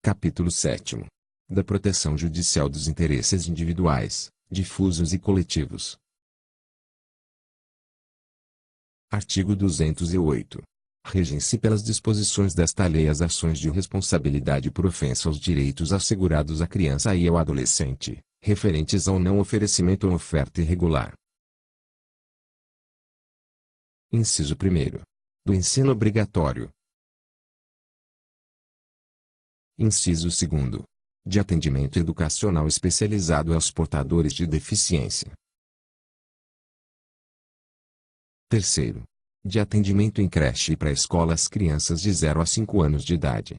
Capítulo 7º. Da proteção judicial dos interesses individuais, difusos e coletivos. Artigo 208. Regem-se pelas disposições desta lei as ações de responsabilidade por ofensa aos direitos assegurados à criança e ao adolescente, referentes ao não oferecimento ou oferta irregular. Inciso 1º. Do ensino obrigatório. Inciso 2º. De atendimento educacional especializado aos portadores de deficiência. 3º. De atendimento em creche e pré-escola às crianças de 0 a 5 anos de idade.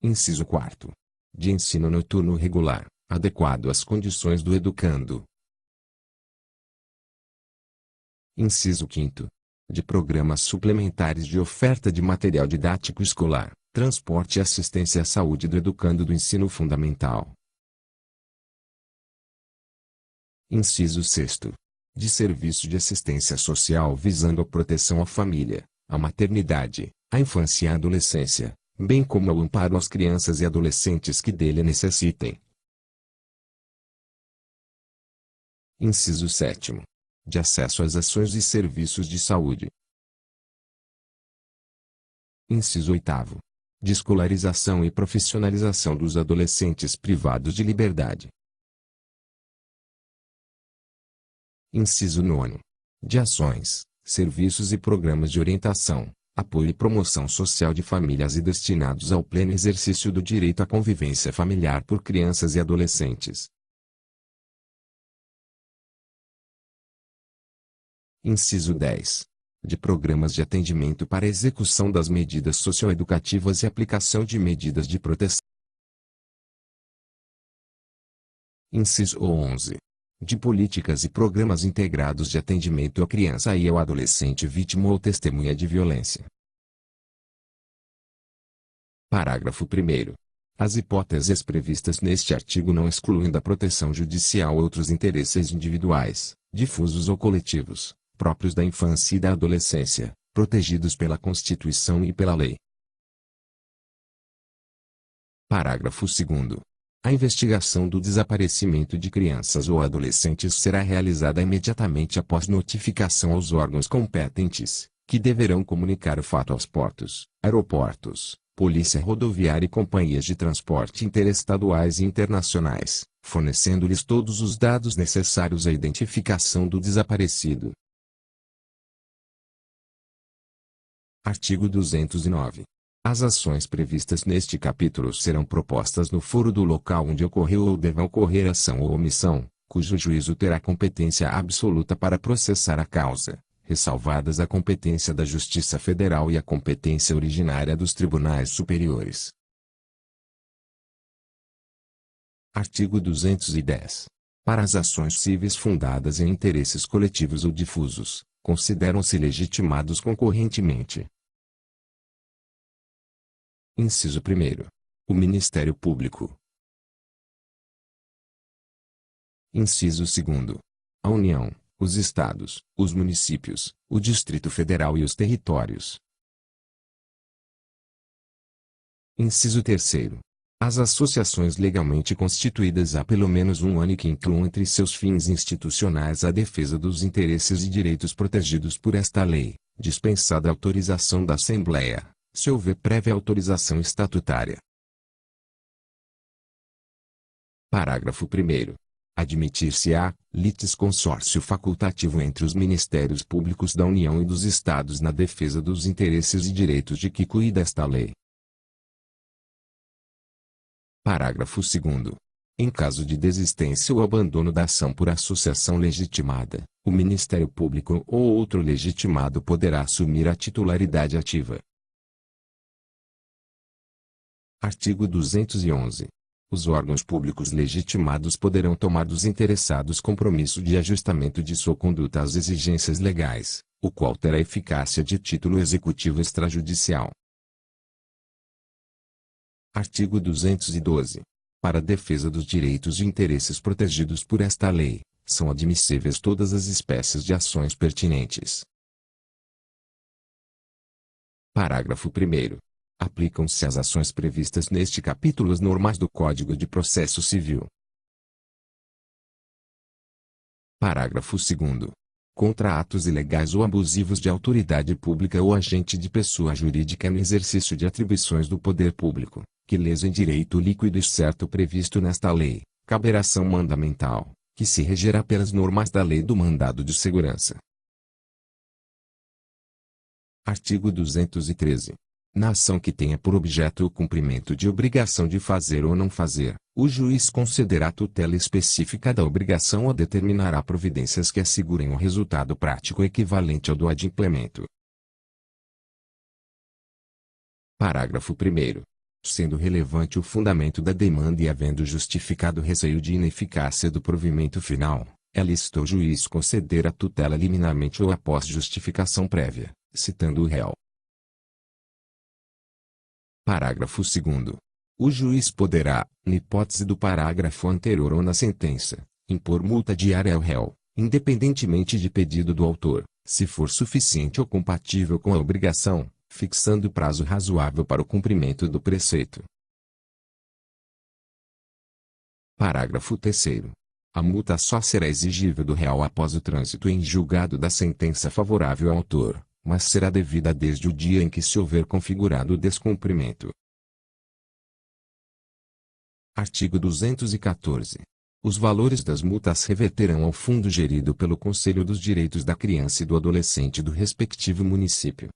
Inciso 4º. De ensino noturno regular, adequado às condições do educando. Inciso 5º. De programas suplementares de oferta de material didático escolar, transporte e assistência à saúde do educando do ensino fundamental. Inciso 6º. De serviço de assistência social visando a proteção à família, à maternidade, à infância e à adolescência, bem como ao amparo às crianças e adolescentes que dele necessitem. Inciso 7º. De acesso às ações e serviços de saúde. Inciso 8º. De escolarização e profissionalização dos adolescentes privados de liberdade. Inciso 9º. De ações, serviços e programas de orientação, apoio e promoção social de famílias e destinados ao pleno exercício do direito à convivência familiar por crianças e adolescentes. Inciso 10. De programas de atendimento para execução das medidas socioeducativas e aplicação de medidas de proteção. Inciso 11. De políticas e programas integrados de atendimento à criança e ao adolescente vítima ou testemunha de violência. Parágrafo 1º. As hipóteses previstas neste artigo não excluem da proteção judicial outros interesses individuais, difusos ou coletivos, próprios da infância e da adolescência, protegidos pela Constituição e pela lei. Parágrafo 2º. A investigação do desaparecimento de crianças ou adolescentes será realizada imediatamente após notificação aos órgãos competentes, que deverão comunicar o fato aos portos, aeroportos, Polícia Rodoviária e companhias de transporte interestaduais e internacionais, fornecendo-lhes todos os dados necessários à identificação do desaparecido. Artigo 209. As ações previstas neste capítulo serão propostas no foro do local onde ocorreu ou deva ocorrer ação ou omissão, cujo juízo terá competência absoluta para processar a causa, ressalvadas a competência da Justiça Federal e a competência originária dos tribunais superiores. Artigo 210. Para as ações cíveis fundadas em interesses coletivos ou difusos, consideram-se legitimados concorrentemente. Inciso 1º. O Ministério Público. Inciso 2º. A União, os Estados, os municípios, o Distrito Federal e os territórios. Inciso 3º. As associações legalmente constituídas há pelo menos um ano e que incluam entre seus fins institucionais a defesa dos interesses e direitos protegidos por esta lei, dispensada a autorização da Assembleia, se houver prévia autorização estatutária. Parágrafo 1º. Admitir-se-á, litisconsórcio facultativo entre os Ministérios Públicos da União e dos Estados na defesa dos interesses e direitos de que cuida esta lei. Parágrafo 2º. Em caso de desistência ou abandono da ação por associação legitimada, o Ministério Público ou outro legitimado poderá assumir a titularidade ativa. Artigo 211. Os órgãos públicos legitimados poderão tomar dos interessados compromisso de ajustamento de sua conduta às exigências legais, o qual terá eficácia de título executivo extrajudicial. Artigo 212. Para a defesa dos direitos e interesses protegidos por esta lei, são admissíveis todas as espécies de ações pertinentes. Parágrafo 1º. Aplicam-se às ações previstas neste capítulo as normas do Código de Processo Civil. Parágrafo 2º. Contra atos ilegais ou abusivos de autoridade pública ou agente de pessoa jurídica no exercício de atribuições do poder público, que lesem direito líquido e certo previsto nesta lei, caberá ação mandamental, que se regerá pelas normas da Lei do Mandado de Segurança. Artigo 213. Na ação que tenha por objeto o cumprimento de obrigação de fazer ou não fazer, o juiz concederá tutela específica da obrigação ou determinará providências que assegurem um resultado prático equivalente ao do adimplemento. Parágrafo 1º. Sendo relevante o fundamento da demanda e havendo justificado receio de ineficácia do provimento final, é lícito ao juiz conceder a tutela liminarmente ou após justificação prévia, citando o réu. Parágrafo 2º. O juiz poderá, na hipótese do parágrafo anterior ou na sentença, impor multa diária ao réu, independentemente de pedido do autor, se for suficiente ou compatível com a obrigação, fixando prazo razoável para o cumprimento do preceito. Parágrafo 3º. A multa só será exigível do réu após o trânsito em julgado da sentença favorável ao autor, mas será devida desde o dia em que se houver configurado o descumprimento. Artigo 214. Os valores das multas reverterão ao fundo gerido pelo Conselho dos Direitos da Criança e do Adolescente do respectivo município.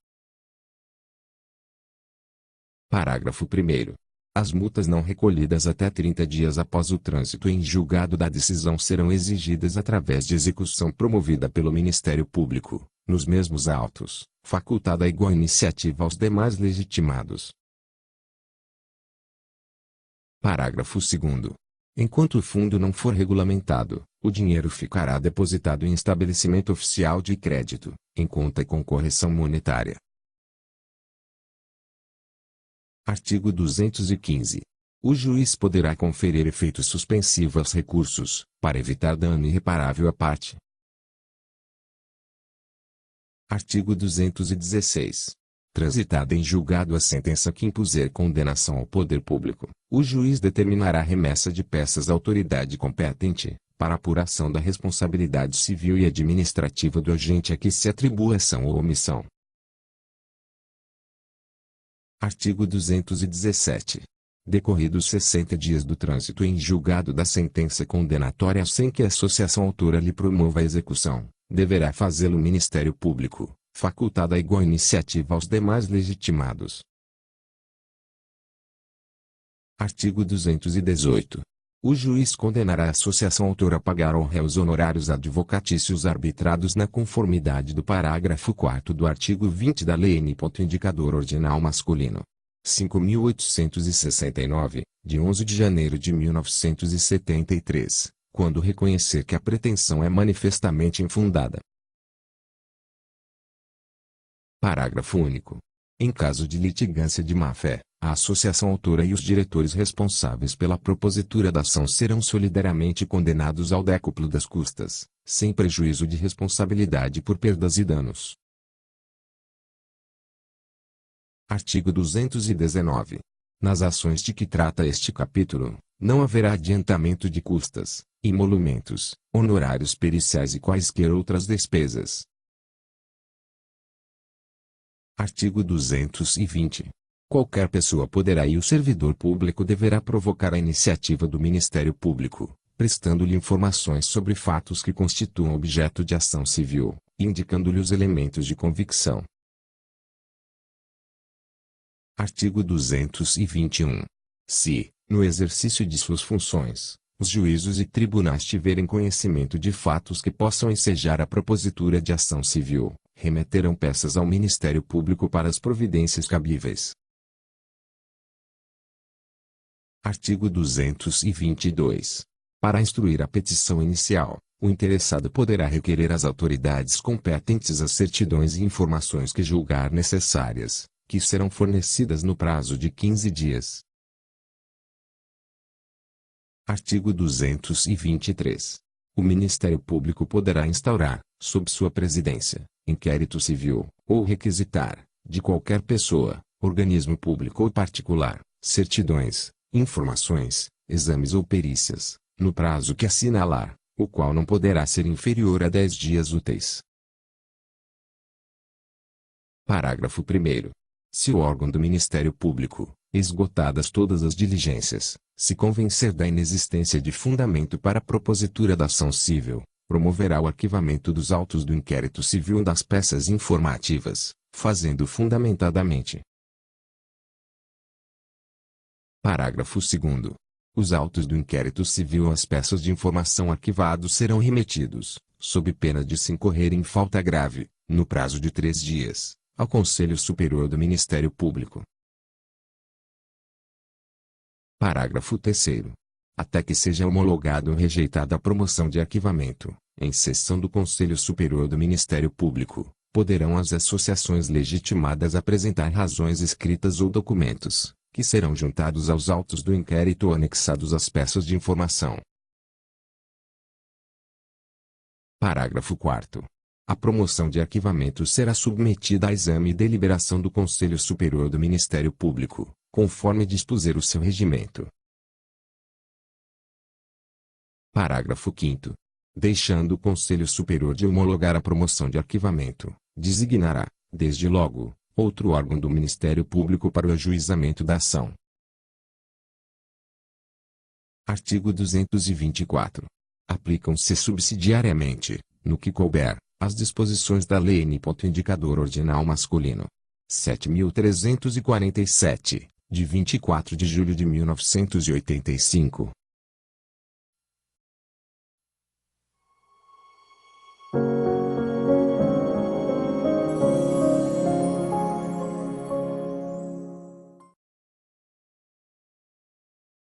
Parágrafo 1º. As multas não recolhidas até 30 dias após o trânsito em julgado da decisão serão exigidas através de execução promovida pelo Ministério Público, nos mesmos autos, facultada igual iniciativa aos demais legitimados. Parágrafo 2º. Enquanto o fundo não for regulamentado, o dinheiro ficará depositado em estabelecimento oficial de crédito, em conta com correção monetária. Artigo 215. O juiz poderá conferir efeito suspensivo aos recursos, para evitar dano irreparável à parte. Artigo 216. Transitada em julgado a sentença que impuser condenação ao poder público, o juiz determinará a remessa de peças à autoridade competente, para apuração da responsabilidade civil e administrativa do agente a que se atribua ação ou omissão. Artigo 217. Decorridos 60 dias do trânsito em julgado da sentença condenatória sem que a associação autora lhe promova a execução, deverá fazê-lo o Ministério Público, facultada igual iniciativa aos demais legitimados. Artigo 218. O juiz condenará a associação autora a pagar ao réu os honorários advocatícios arbitrados na conformidade do parágrafo 4º do artigo 20 da Lei N. Indicador Ordinal Masculino 5.869, de 11 de janeiro de 1973, quando reconhecer que a pretensão é manifestamente infundada. Parágrafo único. Em caso de litigância de má-fé, a associação autora e os diretores responsáveis pela propositura da ação serão solidariamente condenados ao décuplo das custas, sem prejuízo de responsabilidade por perdas e danos. Artigo 219. Nas ações de que trata este capítulo, não haverá adiantamento de custas, emolumentos, honorários periciais e quaisquer outras despesas. Artigo 220. Qualquer pessoa poderá e o servidor público deverá provocar a iniciativa do Ministério Público, prestando-lhe informações sobre fatos que constituam objeto de ação civil, indicando-lhe os elementos de convicção. Artigo 221. Se, no exercício de suas funções, os juízos e tribunais tiverem conhecimento de fatos que possam ensejar a propositura de ação civil, remeterão peças ao Ministério Público para as providências cabíveis. Artigo 222. Para instruir a petição inicial, o interessado poderá requerer às autoridades competentes as certidões e informações que julgar necessárias, que serão fornecidas no prazo de 15 dias. Artigo 223. O Ministério Público poderá instaurar, sob sua presidência, inquérito civil, ou requisitar, de qualquer pessoa, organismo público ou particular, certidões, informações, exames ou perícias, no prazo que assinalar, o qual não poderá ser inferior a 10 dias úteis. Parágrafo 1º. Se o órgão do Ministério Público, esgotadas todas as diligências, se convencer da inexistência de fundamento para a propositura da ação civil, promoverá o arquivamento dos autos do inquérito civil e das peças informativas, fazendo fundamentadamente. Parágrafo 2º. Os autos do inquérito civil ou as peças de informação arquivados serão remetidos, sob pena de se incorrer em falta grave, no prazo de 3 dias, ao Conselho Superior do Ministério Público. Parágrafo 3º. Até que seja homologado ou rejeitada a promoção de arquivamento, em sessão do Conselho Superior do Ministério Público, poderão as associações legitimadas apresentar razões escritas ou documentos, que serão juntados aos autos do inquérito ou anexados às peças de informação. Parágrafo 4º. A promoção de arquivamento será submetida a exame e deliberação do Conselho Superior do Ministério Público, conforme dispuser o seu regimento. Parágrafo 5º. Deixando o Conselho Superior de homologar a promoção de arquivamento, designará, desde logo, outro órgão do Ministério Público para o ajuizamento da ação. Artigo 224. Aplicam-se subsidiariamente, no que couber, as disposições da Lei N. Indicador Ordinal Masculino 7.347, de 24 de julho de 1985,